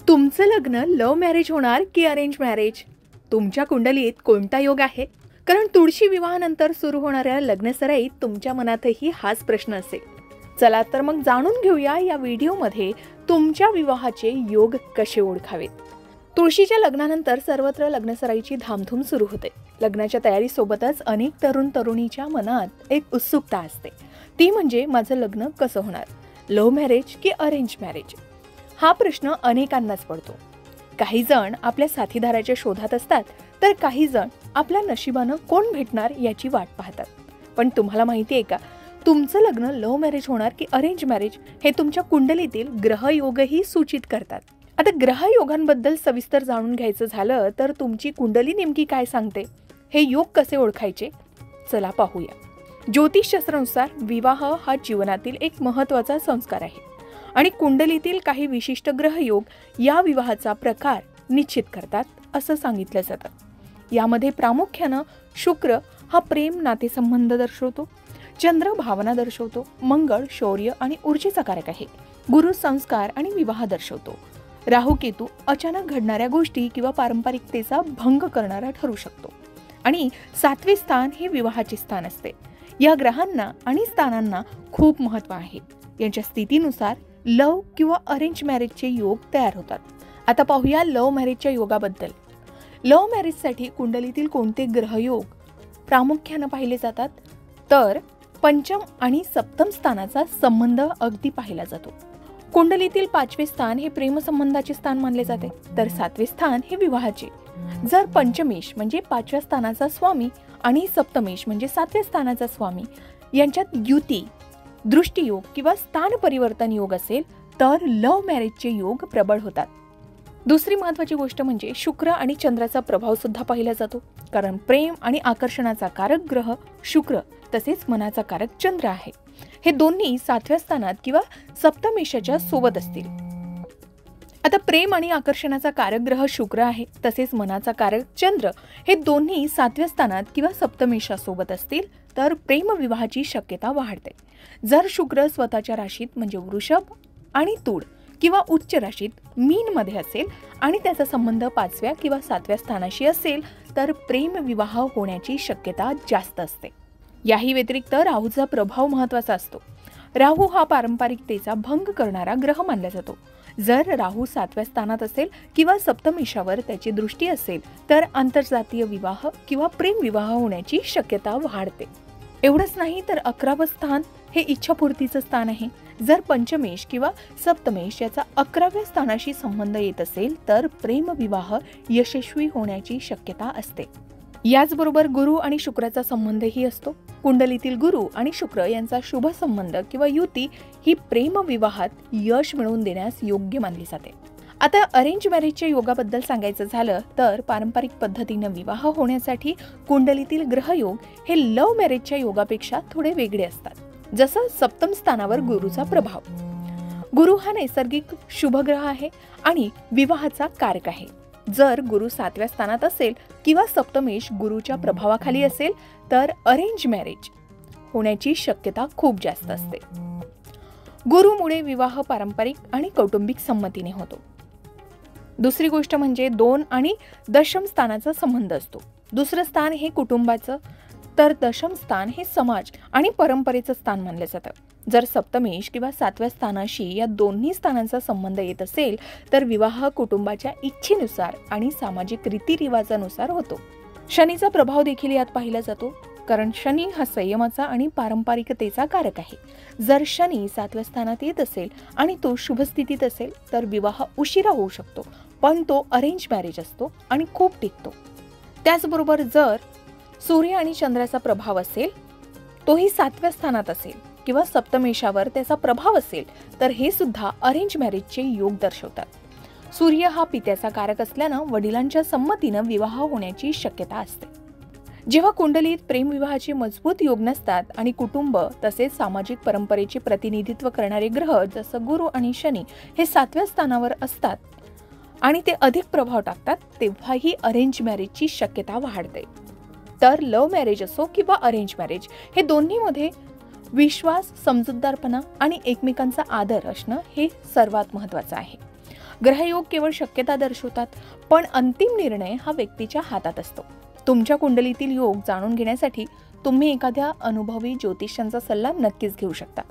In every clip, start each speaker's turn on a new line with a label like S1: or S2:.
S1: तुमचं लग्न love marriage होणार की अरेंज मॅरेज? तुमच्या कुंडलीत कोणता योग आहे? कारण तुळशी विवाहानंतर सुरू होणाऱ्या लग्नसराईत तुमच्या मनातही हाच प्रश्न असेल. चला तर मग जाणून घेऊया या व्हिडिओमध्ये तुमच्या विवाहाचे योग कसे ओळखावेत. तुळशीच्या लग्नानंतर सर्वत्र लग्नसराईची धामधूम सुरू होते. लग्नाच्या तयारीसोबतच अनेक तरुण तरुणीच्या मनात एक उत्सुकता असते, ती म्हणजे माझं लग्न कसं होणार, लव्ह मॅरेज की अरेंज मॅरेज? हा प्रश्न अनेकांनाच पडतो. काही जण आपल्या साथीदाराच्या शोधात असतात, तर काही जण आपल्या नशिबानं कोण भेटणार याची वाट पाहतात. पण तुम्हाला माहिती आहे का, तुमचं लग्न लव्ह मॅरेज होणार की अरेंज मॅरेज हे तुमच्या कुंडलीतील ग्रहयोगही सूचित करतात. आता ग्रहयोगांबद्दल सविस्तर जाणून घ्यायचं झालं तर तुमची कुंडली नेमकी काय सांगते, हे योग कसे ओळखायचे, चला पाहूया. ज्योतिषशास्त्रानुसार विवाह हा जीवनातील एक महत्त्वाचा संस्कार आहे आणि कुंडलीतील काही विशिष्ट ग्रहयोग या विवाहाचा प्रकार निश्चित करतात असं सांगितलं जातं. यामध्ये प्रामुख्यानं शुक्र हा प्रेम नातेसंबंध दर्शवतो, चंद्र भावना दर्शवतो, मंगळ शौर्य आणि ऊर्जेचा कारक आहे, गुरु संस्कार आणि विवाह दर्शवतो, राहू केतू अचानक घडणाऱ्या गोष्टी किंवा पारंपरिकतेचा भंग करणारा ठरू शकतो आणि 7वे स्थान हे विवाहाचे स्थान असते. या ग्रहांना आणि स्थानांना खूप महत्त्व आहे. यांच्या स्थितीनुसार लव्ह किंवा अरेंज मॅरेजचे योग तयार होतात. आता पाहूया लव्ह मॅरेजच्या योगाबद्दल. लव्ह मॅरेजसाठी कुंडलीतील कोणते ग्रहयोग प्रामुख्यानं पाहिले जातात, तर पंचम आणि सप्तम स्थानाचा संबंध अगदी पाहिला जातो. कुंडलीतील 5वे स्थान हे प्रेमसंबंधाचे स्थान मानले जाते, तर 7वे स्थान हे विवाहाचे. जर पंचमेश म्हणजे 5व्या स्थानाचा स्वामी आणि सप्तमेश म्हणजे 7व्या स्थानाचा स्वामी यांच्यात युती, दृष्टियोग किंवा स्थान परिवर्तन योग असेल तर लव्ह मॅरेजचे योग प्रबळ होतात. दुसरी महत्त्वाची गोष्ट म्हणजे शुक्र आणि चंद्राचा प्रभाव सुद्धा पाहिला जातो, कारण प्रेम आणि आकर्षणाचा कारक ग्रह शुक्र तसेच मनाचा कारक चंद्र आहे. हे दोन्ही 7व्या स्थानात किंवा सप्तमेशाच्या सोबत असतील. आता प्रेम आणि आकर्षणाचा कारक ग्रह शुक्र आहे, तसेच मनाचा कारक चंद्र हे दोन्ही 7व्या स्थानात किंवा सप्तमेशासोबत असतील तर प्रेमविवाहाची शक्यता वाढते. जर शुक्र स्वतःच्या राशीत म्हणजे वृषभ आणि तुळ किंवा उच्च राशीत मीन मध्ये असेल आणि त्याचा संबंध 5व्या किंवा 7व्या स्थानाशी असेल तर प्रेमविवाह होण्याची शक्यता जास्त असते. याही व्यतिरिक्त राहूचा प्रभाव महत्त्वाचा असतो. राहू हा पारंपरिकतेचा भंग करणारा ग्रह मानला जातो. जर राहू 7व्या स्थानात असेल किंवा सप्तमेशावर त्याची दृष्टी असेल तर आंतरजातीय विवाह किंवा प्रेम विवाह होण्याची शक्यता वाढते. एवढंच नाही तर 11वं स्थान हे इच्छापूर्तीचं स्थान आहे. जर पंचमेश किंवा सप्तमेश याचा 11व्या स्थानाशी संबंध येत असेल तर प्रेमविवाह यशस्वी होण्याची शक्यता असते. याचबरोबर गुरु आणि शुक्राचा संबंधही असतो. कुंडलीतील गुरु आणि शुक्र यांचा शुभ संबंध किंवा युती ही प्रेमविवाहात यश मिळवून देण्यास योग्य मानली जाते. आता अरेंज मॅरेजच्या योगाबद्दल सांगायचं झालं तर पारंपरिक पद्धतीनं विवाह होण्यासाठी कुंडलीतील ग्रहयोग हे लव्ह मॅरेजच्या योगापेक्षा थोडे वेगळे असतात. जसं सप्तम स्थानावर गुरुचा प्रभाव. गुरु हा नैसर्गिक शुभ ग्रह आहे आणि विवाहाचा कारक आहे. जर गुरु 7व्या स्थानात असेल किंवा सप्तमेश गुरुच्या प्रभावाखाली असेल तर अरेंज मॅरेज होण्याची शक्यता खूप जास्त असते. गुरुमुळे विवाह पारंपरिक आणि कौटुंबिक संमतीने होतो. दुसरी गोष्ट म्हणजे 2 आणि दशम स्थानाचा संबंध असतो. दुसरं स्थान हे कुटुंबाचं तर दशम स्थान हे समाज आणि परंपरेचं स्थान मानलं जातं. जर सप्तमेश किंवा 7व्या स्थानाशी या दोन्ही स्थानांचा संबंध येत असेल तर विवाह कुटुंबाच्या इच्छेनुसार आणि सामाजिक रीतिरिवाजानुसार होतो. शनीचा प्रभाव देखील यात पाहिला जातो, कारण शनी हा संयमाचा आणि पारंपरिकतेचा कारक आहे. जर शनी 7व्या स्थानात येत असेल आणि तो शुभ स्थितीत असेल तर विवाह उशिरा होऊ शकतो, पण तो अरेंज मॅरेज असतो आणि खूप टिकतो. त्याचबरोबर जर सूर्य आणि चंद्राचा प्रभाव असेल, तोही 7व्या स्थानात असेल किंवा सप्तमेशावर त्याचा प्रभाव असेल तर हे सुद्धा अरेंज मॅरेजचे योग दर्शवतात. सूर्य हा पित्याचा कारक असल्यानं वडिलांच्या संमतीनं विवाह होण्याची शक्यता असते. जेव्हा कुंडलीत प्रेमविवाहाचे मजबूत योग नसतात आणि कुटुंब तसेच सामाजिक परंपरेचे प्रतिनिधित्व करणारे ग्रह जसं गुरु आणि शनी हे 7व्या स्थानावर असतात आणि ते अधिक प्रभाव टाकतात, तेव्हाही अरेंज मॅरेजची शक्यता वाढते. तर लव्ह मॅरेज असो किंवा अरेंज मॅरेज हे दोन्हीमध्ये विश्वास, समजूतदारपणा आणि एकमेकांचा आदर असणं हे सर्वात महत्त्वाचं आहे. ग्रहयोग केवळ शक्यता दर्शवतात, पण अंतिम निर्णय हा व्यक्तीच्या हातात असतो. तुमच्या कुंडलीतील योग जाणून घेण्यासाठी तुम्ही एखाद्या अनुभवी ज्योतिषांचा सल्ला नक्कीच घेऊ शकता.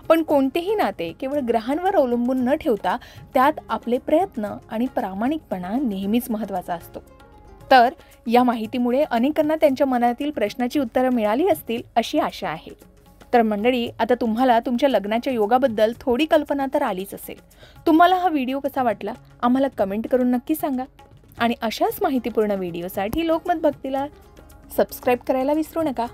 S1: पण कोणतेही नाते केवळ ग्रहांवर अवलंबून न ठेवता त्यात आपले प्रयत्न आणि प्रामाणिकपणा नेहमीच महत्त्वाचा असतो. तर या माहितीमुळे अनेकांना त्यांच्या मनातील प्रश्नाची उत्तरं मिळाली असतील अशी आशा आहे. तर मंडळी, आता तुम्हाला तुमच्या लग्नाच्या योगाबद्दल थोडी कल्पना तर आलीच असेल. तुम्हाला हा व्हिडिओ कसा वाटला आम्हाला कमेंट करून नक्की सांगा. आणि अशाच माहितीपूर्ण व्हिडिओसाठी लोकमत भक्तीला सबस्क्राईब करायला विसरू नका.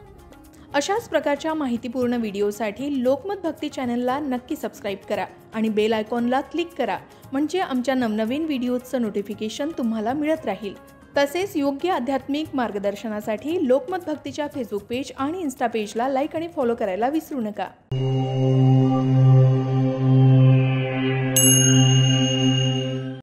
S1: अशाच प्रकारच्या माहितीपूर्ण व्हिडिओसाठी लोकमत भक्ती चॅनलला नक्की सबस्क्राईब करा आणि बेल आयकॉनला क्लिक करा, म्हणजे आमच्या नवनवीन व्हिडिओचं नोटिफिकेशन तुम्हाला मिळत राहील. तसेच योग्य आध्यात्मिक मार्गदर्शनासाठी लोकमत भक्तीच्या फेसबुक पेज आणि इन्स्टा पेजला लाईक आणि फॉलो करायला विसरू नका.